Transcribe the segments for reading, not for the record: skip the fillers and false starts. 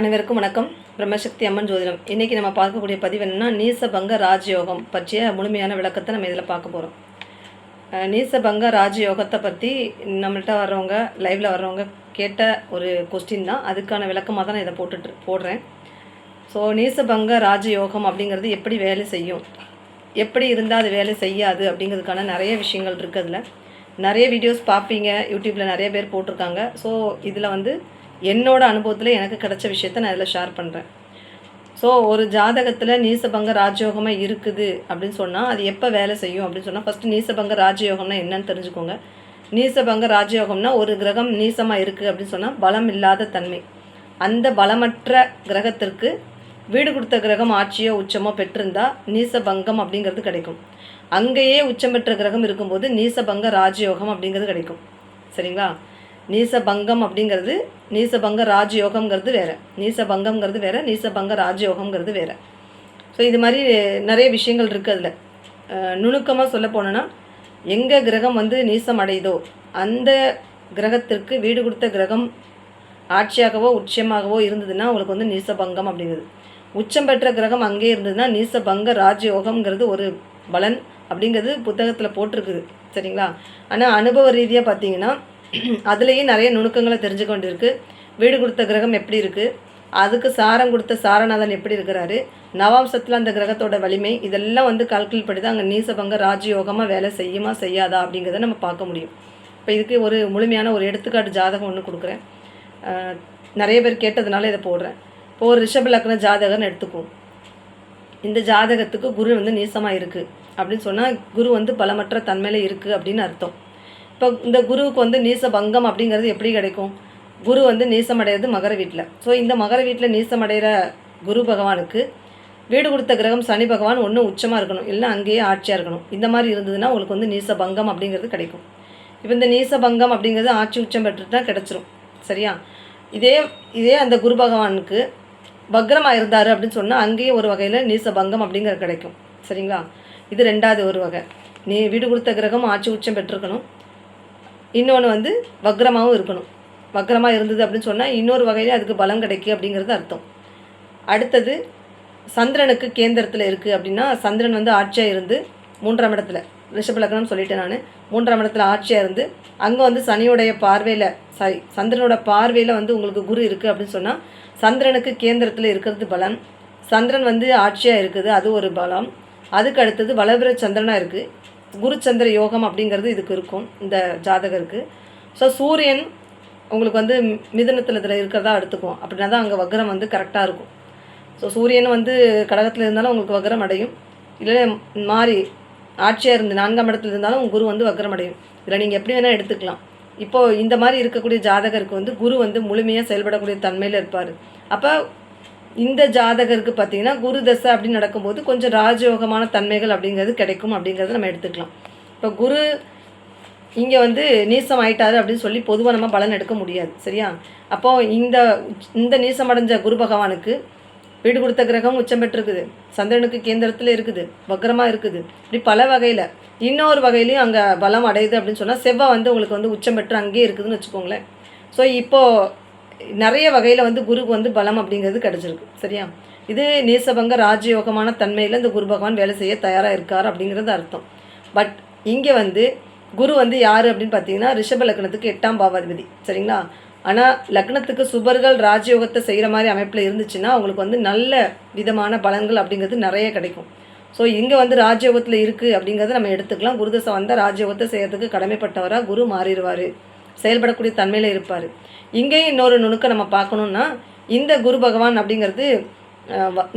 அனைவருக்கும் வணக்கம். பிரம்மசக்தி அம்மன் ஜோதிடம். இன்றைக்கி நம்ம பார்க்கக்கூடிய பதிவு என்னென்னா, நீசபங்க ராஜயோகம் பற்றிய முழுமையான விளக்கத்தை நம்ம இதில் பார்க்க போகிறோம். நீசபங்க ராஜயோகத்தை பற்றி நம்மள்கிட்ட வர்றவங்க, லைவில் வர்றவங்க கேட்ட ஒரு கொஸ்டின் தான். அதுக்கான விளக்கமாக தான் நான் இதை போடுறேன். ஸோ நீசபங்க ராஜயோகம் அப்படிங்கிறது எப்படி வேலை செய்யும், எப்படி இருந்தால் அது வேலை செய்யாது அப்படிங்கிறதுக்கான நிறைய விஷயங்கள் இருக்குது. அதில் நிறைய வீடியோஸ் பார்ப்பீங்க, யூடியூப்பில் நிறைய பேர் போட்டிருக்காங்க. ஸோ இதில் என்னோட அனுபவத்தில் எனக்கு கிடைச்ச விஷயத்த நான் இதில் ஷேர் பண்ணுறேன். ஸோ ஒரு ஜாதகத்தில் நீசபங்க ராஜயோகமாக இருக்குது அப்படின்னு சொன்னால் அது எப்போ வேலை செய்யும் அப்படின்னு சொன்னால், ஃபஸ்ட்டு நீசபங்க ராஜயோகம்னா என்னன்னு தெரிஞ்சுக்கோங்க. நீசபங்க ராஜயோகம்னா ஒரு கிரகம் நீசமாக இருக்குது அப்படின்னு சொன்னால் பலம் இல்லாத தன்மை. அந்த பலமற்ற கிரகத்திற்கு வீடு கொடுத்த கிரகம் ஆட்சியோ உச்சமோ பெற்றிருந்தால் நீசபங்கம் அப்படிங்கிறது கிடைக்கும். அங்கேயே உச்சம் பெற்ற கிரகம் இருக்கும்போது நீசபங்க ராஜயோகம் அப்படிங்கிறது கிடைக்கும். சரிங்களா? நீசபங்கம் அப்படிங்கிறது, நீசபங்க ராஜயோகம்ங்கிறது வேறு, நீசபங்கம்ங்கிறது வேறு, நீசபங்க ராஜயோகம்ங்கிறது வேறு. ஸோ இது மாதிரி நிறைய விஷயங்கள் இருக்குது. அதில் நுணுக்கமாக சொல்ல போனோன்னா, எங்கே கிரகம் நீசம் அடையுதோ அந்த கிரகத்திற்கு வீடு கொடுத்த கிரகம் ஆட்சியாகவோ உச்சமாகவோ இருந்ததுன்னா உங்களுக்கு நீசபங்கம் அப்படிங்கிறது. உச்சம் பெற்ற கிரகம் அங்கே இருந்ததுன்னா நீசபங்க ராஜயோகம்ங்கிறது ஒரு பலன் அப்படிங்கிறது புத்தகத்தில் போட்டிருக்குது. சரிங்களா? ஆனால் அனுபவ ரீதியாக பார்த்தீங்கன்னா அதுலேயே நிறைய நுணுக்கங்களை தெரிஞ்சுக்க வேண்டியிருக்கு. வீடு கொடுத்த கிரகம் எப்படி இருக்குது, அதுக்கு சாரம் கொடுத்த சாரநாதன் எப்படி இருக்கிறாரு, நவாம்சத்தில் அந்த கிரகத்தோட வலிமை, இதெல்லாம் கால்குலேட் பண்ணி தான் அங்கே நீசபங்க ராஜயோகமாக வேலை செய்யுமா செய்யாதா அப்படிங்கிறத நம்ம பார்க்க முடியும். இப்போ இதுக்கு ஒரு முழுமையான ஒரு எடுத்துக்காட்டு ஜாதகம் ஒன்று கொடுக்குறேன். நிறைய பேர் கேட்டதுனால இதை போடுறேன். இப்போ ஒரு ரிஷப லக்ன ஜாதகம்னு எடுத்துக்குவோம். இந்த ஜாதகத்துக்கு குரு நீசமாக இருக்குது அப்படின்னு சொன்னால் குரு பலமற்ற தன்மையில் இருக்குது அப்படின்னு அர்த்தம். இப்போ இந்த குருவுக்கு நீசபங்கம் அப்படிங்கிறது எப்படி கிடைக்கும்? குரு நீசமடைகிறது மகர வீட்டில். ஸோ இந்த மகர வீட்டில் நீசமடைகிற குரு பகவானுக்கு வீடு கொடுத்த கிரகம் சனி பகவான் ஒன்று உச்சமாக இருக்கணும், இல்லை அங்கேயே ஆட்சியாக இருக்கணும். இந்த மாதிரி இருந்ததுன்னா உங்களுக்கு நீசபங்கம் அப்படிங்கிறது கிடைக்கும். இப்போ இந்த நீசபங்கம் அப்படிங்கிறது ஆட்சி உச்சம் பெற்றுட்டு தான் கிடச்சிரும். சரியா? இதே அந்த குரு பகவானுக்கு வக்ரமாக இருந்தார் அப்படின்னு சொன்னால் அங்கேயே ஒரு வகையில் நீசபங்கம் அப்படிங்கிறது கிடைக்கும். சரிங்களா? இது ரெண்டாவது ஒரு வகை. வீடு கொடுத்த கிரகம் ஆட்சி உச்சம் பெற்றிருக்கணும், இன்னொன்று வக்ரமாகவும் இருக்கணும். வக்ரமாக இருந்தது அப்படின்னு சொன்னால் இன்னொரு வகையிலே அதுக்கு பலம் கிடைக்கும் அப்படிங்கிறது அர்த்தம். அடுத்தது சந்திரனுக்கு கேந்திரத்தில் இருக்குது அப்படின்னா, சந்திரன் ஆட்சியாக இருந்து 3ஆம் இடத்துல, ரிஷப லக்னம் சொல்லிட்டேன் நான், 3ஆம் இடத்துல ஆட்சியாக இருந்து அங்கே சனியோடைய பார்வையில், சந்திரனோட பார்வையில் உங்களுக்கு குரு இருக்குது அப்படின்னு சொன்னால் சந்திரனுக்கு கேந்திரத்தில் இருக்கிறது பலம். சந்திரன் ஆட்சியாக இருக்குது, அது ஒரு பலம். அதுக்கு அடுத்தது வளபிர சந்திரனாக இருக்குது, குரு சந்திர யோகம் அப்படிங்கிறது இதுக்கு இருக்கும் இந்த ஜாதகருக்கு. ஸோ சூரியன் உங்களுக்கு மிதுனத்தில் இதில் இருக்கிறதா எடுத்துக்கும். அப்படின்னா தான் அங்கே வக்ரம் கரெக்டாக இருக்கும். ஸோ சூரியன் கடகத்தில் இருந்தாலும் உங்களுக்கு வக்ரம் அடையும், இல்லை மாறி ஆட்சியாக இருந்து 4ஆம் இடத்துல இருந்தாலும் குரு வக்ரம் அடையும். இதில் நீங்கள் எப்படி வேணால் எடுத்துக்கலாம். இப்போது இந்த மாதிரி இருக்கக்கூடிய ஜாதகருக்கு குரு முழுமையாக செயல்படக்கூடிய தன்மையில் இருப்பார். அப்போ இந்த ஜாதகருக்கு பார்த்திங்கன்னா குரு தசை அப்படின்னு நடக்கும்போது கொஞ்சம் ராஜயோகமான தன்மைகள் அப்படிங்கிறது கிடைக்கும் அப்படிங்கிறத நம்ம எடுத்துக்கலாம். இப்போ குரு இங்கே நீசம் ஆயிட்டாரு அப்படின்னு சொல்லி பொதுவாக நம்ம பலன் எடுக்க முடியாது. சரியா? அப்போது இந்த நீசமடைஞ்ச குரு பகவானுக்கு வீடு கொடுத்த கிரகம் உச்சம் பெற்றிருக்குது, சந்திரனுக்கு கேந்திரத்தில் இருக்குது, வக்ரமாக இருக்குது, இப்படி பல வகையில். இன்னொரு வகையிலையும் அங்கே பலம் அடையுது அப்படின்னு சொன்னால் செவ்வாய் உங்களுக்கு உச்சம் பெற்று அங்கேயே இருக்குதுன்னு வச்சுக்கோங்களேன். ஸோ இப்போது நிறைய வகையில் குருக்கு பலம் அப்படிங்கிறது கிடச்சிருக்கு. சரியா? இது நீசபங்க ராஜயோகமான தன்மையில் இந்த குரு பகவான் வேலை செய்ய தயாராக இருக்கார் அப்படிங்கிறது அர்த்தம். பட் இங்கே குரு யார் அப்படின்னு பார்த்தீங்கன்னா ரிஷப லக்னத்துக்கு 8ஆம் பாவாதிபதி. சரிங்களா? ஆனால் லக்னத்துக்கு சுபர்கள் ராஜயோகத்தை செய்கிற மாதிரி அமைப்பில் இருந்துச்சுன்னா அவங்களுக்கு நல்ல விதமான பலன்கள் அப்படிங்கிறது நிறைய கிடைக்கும். ஸோ இங்கே ராஜயோகத்தில் இருக்குது அப்படிங்கிறத நம்ம எடுத்துக்கலாம். குருதசை ராஜயோகத்தை செய்கிறதுக்கு கடமைப்பட்டவராக குரு மாறிடுவார், செயல்படக்கூடிய தன்மையில் இருப்பார். இங்கேயும் இன்னொரு நுணுக்க நம்ம பார்க்கணுன்னா, இந்த குரு பகவான் அப்படிங்கிறது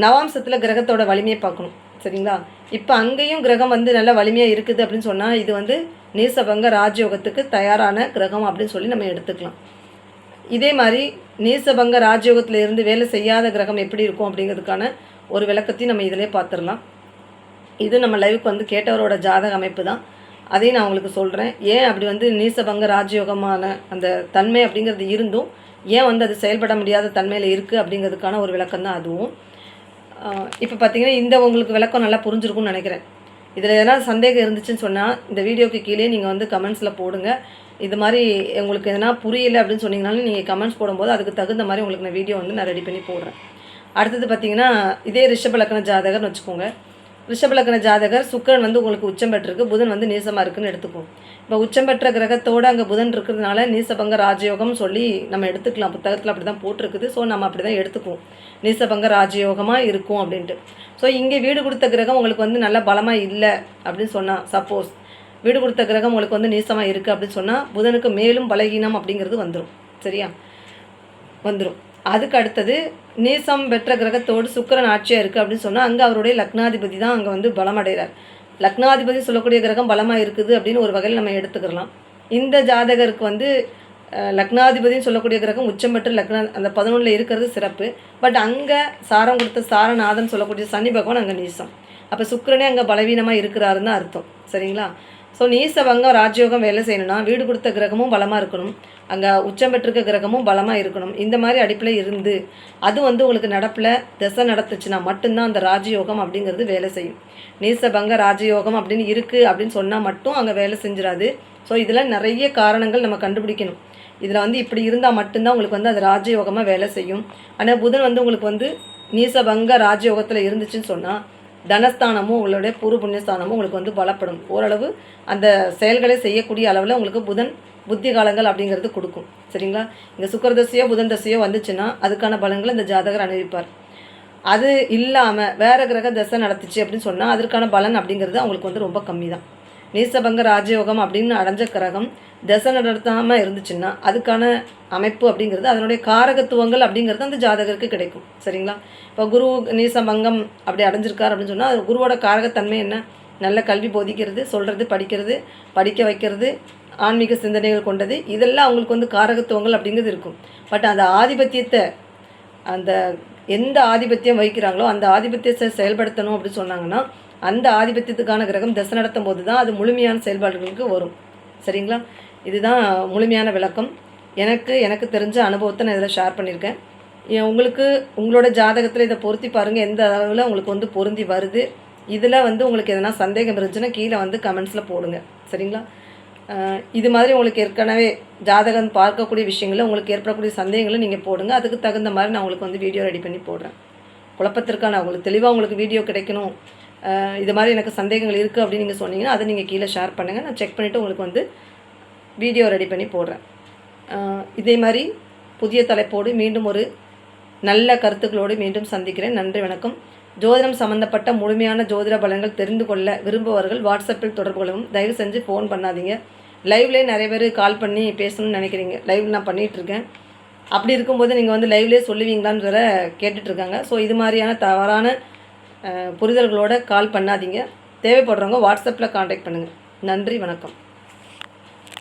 நவாம்சத்தில் கிரகத்தோட வலிமையை பார்க்கணும். சரிங்களா? இப்போ அங்கேயும் கிரகம் நல்ல வலிமையாக இருக்குது அப்படின்னு சொன்னால் இது நீசபங்க ராஜயோகத்துக்கு தயாரான கிரகம் அப்படின்னு சொல்லி நம்ம எடுத்துக்கலாம். இதே மாதிரி நீசபங்க ராஜயோகத்தில் இருந்து வேலை செய்யாத கிரகம் எப்படி இருக்கும் அப்படிங்கிறதுக்கான ஒரு விளக்கத்தையும் நம்ம இதிலே பார்த்துடலாம். இது நம்ம லைவுக்கு கேட்டவரோட ஜாதக அமைப்பு தான், அதையும் நான் உங்களுக்கு சொல்கிறேன். ஏன் அப்படி நீசபங்க ராஜயோகமான அந்த தன்மை அப்படிங்கிறது இருந்தும் ஏன் அது செயல்பட முடியாத தன்மையில் இருக்குது அப்படிங்கிறதுக்கான ஒரு விளக்கம் தான் அதுவும். இப்போ பார்த்திங்கன்னா உங்களுக்கு விளக்கம் நல்லா புரிஞ்சிருக்கும்னு நினைக்கிறேன். இதில் எதனா சந்தேகம் இருந்துச்சுன்னு சொன்னால் இந்த வீடியோக்கு கீழே நீங்கள் வந்து கமெண்ட்ஸில் போடுங்க. இது மாதிரி உங்களுக்கு எதனா புரியலை அப்படின்னு சொன்னீங்கனாலும் நீங்கள் கமெண்ட்ஸ் போடும்போது அதுக்கு தகுந்த மாதிரி உங்களுக்கு நான் வீடியோ வந்து நான் ரெடி பண்ணி போடுறேன். அடுத்தது பார்த்திங்கன்னா, இதே ரிஷப லக்ன ஜாதகர்னு வச்சுக்கோங்க. ரிஷப லக்ன ஜாதகர் சுக்கிரன் வந்து உங்களுக்கு உச்சம் பெற்றிருக்கு, புதன் வந்து நீசமாக இருக்குன்னு எடுத்துக்குவோம். இப்போ உச்சம் பெற்ற கிரகத்தோடு அங்கே புதன் இருக்கிறதுனால நீசபங்க ராஜயோகம் சொல்லி நம்ம எடுத்துக்கலாம். புத்தகத்தில் அப்படி தான் போட்டிருக்குது. ஸோ நம்ம அப்படி தான் எடுத்துக்குவோம், நீசபங்க ராஜயோகமாக இருக்கும் அப்படின்ட்டு. ஸோ இங்கே வீடு கொடுத்த கிரகம் உங்களுக்கு வந்து நல்ல பலமாக இல்லை அப்படின்னு சொன்னால், சப்போஸ் வீடு கொடுத்த கிரகம் உங்களுக்கு வந்து நீசமாக இருக்குது அப்படின்னு சொன்னால் புதனுக்கு மேலும் பலகீனம் அப்படிங்கிறது வந்துடும். சரியா, வந்துடும். அதுக்கு அடுத்தது நீசம் பெற்ற கிரகத்தோடு சுக்கிரன் ஆட்சியாக இருக்குது அப்படின்னு சொன்னால் அங்கே அவருடைய லக்னாதிபதி தான் அங்கே வந்து பலமடைகிறார். லக்னாதிபதி சொல்லக்கூடிய கிரகம் பலமாக இருக்குது அப்படின்னு ஒரு வகையில் நம்ம எடுத்துக்கலாம். இந்த ஜாதகருக்கு வந்து லக்னாதிபதினு சொல்லக்கூடிய கிரகம் உச்சம் பெற்ற அந்த 11ல் இருக்கிறது சிறப்பு. பட் அங்கே சாரம் கொடுத்த சாரநாதன் சொல்லக்கூடிய சனி பகவான் அங்கே நீசம். அப்போ சுக்கிரனே அங்கே பலவீனமாக இருக்கிறாருன்னு தான் அர்த்தம். சரிங்களா? ஸோ நீசபங்கம் ராஜயோகம் வேலை செய்யணும்னா வீடு கொடுத்த கிரகமும் பலமாக இருக்கணும், அங்கே உச்சம் பெற்றிருக்க கிரகமும் பலமாக இருக்கணும். இந்த மாதிரி அடிப்பில் இருந்து அது வந்து உங்களுக்கு நடப்பில் திசை நடத்துச்சுன்னா மட்டும்தான் அந்த ராஜயோகம் அப்படிங்கிறது வேலை செய்யும். நீசபங்க ராஜயோகம் அப்படின்னு இருக்குது அப்படின்னு சொன்னால் மட்டும் அங்கே வேலை செஞ்சிடாது. ஸோ இதில் நிறைய காரணங்கள் நம்ம கண்டுபிடிக்கணும். இதில் வந்து இப்படி இருந்தால் மட்டும்தான் உங்களுக்கு வந்து அது ராஜயோகமாக வேலை செய்யும். ஆனால் புதன் வந்து உங்களுக்கு வந்து நீசபங்க ராஜயோகத்தில் இருந்துச்சுன்னு சொன்னால் தனஸ்தானமும் உங்களுடைய பூர்வ புண்ணியஸ்தானமும் உங்களுக்கு வந்து பலப்படும். ஓரளவு அந்த செயல்களை செய்யக்கூடிய அளவில் உங்களுக்கு புதன் புத்தி காலங்கள் அப்படிங்கிறது கொடுக்கும். சரிங்களா? இங்கே சுக்கரதசையோ புதன் தசையோ வந்துச்சுன்னா அதுக்கான பலன்களை இந்த ஜாதகர் அனுபவிப்பார். அது இல்லாமல் வேறு கிரக தசை நடத்துச்சு அப்படின்னு சொன்னால் அதற்கான பலன் அப்படிங்கிறது அவங்களுக்கு வந்து ரொம்ப கம்மி தான். நீசபங்க ராஜயோகம் அப்படின்னு அடைஞ்ச கிரகம் தசை நடத்தாமல் இருந்துச்சுன்னா அதுக்கான அமைப்பு அப்படிங்கிறது அதனுடைய காரகத்துவங்கள் அப்படிங்கிறது அந்த ஜாதகருக்கு கிடைக்கும். சரிங்களா? இப்போ குரு நீசபங்கம் அப்படி அடைஞ்சிருக்கார் அப்படின்னு சொன்னால் அது குருவோட காரகத்தன்மை என்ன? நல்ல கல்வி போதிக்கிறது, சொல்கிறது, படிக்கிறது, படிக்க வைக்கிறது, ஆன்மீக சிந்தனைகள் கொண்டது, இதெல்லாம் அவங்களுக்கு வந்து காரகத்துவங்கள் அப்படிங்கிறது இருக்கும். பட் அந்த ஆதிபத்தியத்தை அந்த எந்த ஆதிபத்தியம் வகிக்கிறாங்களோ அந்த ஆதிபத்தியத்தை செயல்படுத்தணும் அப்படின்னு சொன்னாங்கன்னா அந்த ஆதிபத்தியத்துக்கான கிரகம் தசை நடத்தும் போது தான் அது முழுமையான செயல்பாடுகளுக்கு வரும். சரிங்களா? இதுதான் முழுமையான விளக்கம். எனக்கு தெரிஞ்ச அனுபவத்தை நான் இதில் ஷேர் பண்ணியிருக்கேன். உங்களுக்கு உங்களோட ஜாதகத்தில் இதை பொருத்தி பாருங்கள், எந்த அளவில் உங்களுக்கு வந்து பொருந்தி வருது. இதில் வந்து உங்களுக்கு எதனா சந்தேகம் இருந்துச்சுன்னா கீழே வந்து கமெண்ட்ஸில் போடுங்க. சரிங்களா? இது மாதிரி உங்களுக்கு ஏற்கனவே ஜாதகம் பார்க்கக்கூடிய விஷயங்களில் உங்களுக்கு ஏற்படக்கூடிய சந்தேகங்களை நீங்கள் போடுங்க. அதுக்கு தகுந்த மாதிரி நான் உங்களுக்கு வந்து வீடியோ ரெடி பண்ணி போடுறேன். குழப்பத்திற்கான உங்களுக்கு தெளிவாக உங்களுக்கு வீடியோ கிடைக்கணும், இது மாதிரி எனக்கு சந்தேகங்கள் இருக்குது அப்படின்னு நீங்கள் சொன்னீங்கன்னா அதை நீங்கள் கீழே ஷேர் பண்ணுங்கள். நான் செக் பண்ணிவிட்டு உங்களுக்கு வந்து வீடியோ ரெடி பண்ணி போடுறேன். இதே மாதிரி புதிய தலைப்போடு மீண்டும் ஒரு நல்ல கருத்துக்களோடு மீண்டும் சந்திக்கிறேன். நன்றி, வணக்கம். ஜோதிடம் சம்மந்தப்பட்ட முழுமையான ஜோதிட பலன்கள் தெரிந்து கொள்ள விரும்புபவர்கள் வாட்ஸ்அப்பில் தொடர்பு கொள்ளவும். தயவு செஞ்சு ஃபோன் பண்ணாதீங்க. லைவ்லேயே நிறைய பேர் கால் பண்ணி பேசணும்னு நினைக்கிறீங்க. லைவ் நான் பண்ணிகிட்ருக்கேன். அப்படி இருக்கும்போது நீங்கள் வந்து லைவ்லேயே சொல்லுவீங்களான்னு வேற கேட்டுட்ருக்காங்க. ஸோ இது மாதிரியான தவறான புரிதல்களோடு கால் பண்ணாதீங்க. தேவைப்படுறவங்க வாட்ஸ்அப்பில் காண்டாக்ட் பண்ணுங்கள். நன்றி, வணக்கம்.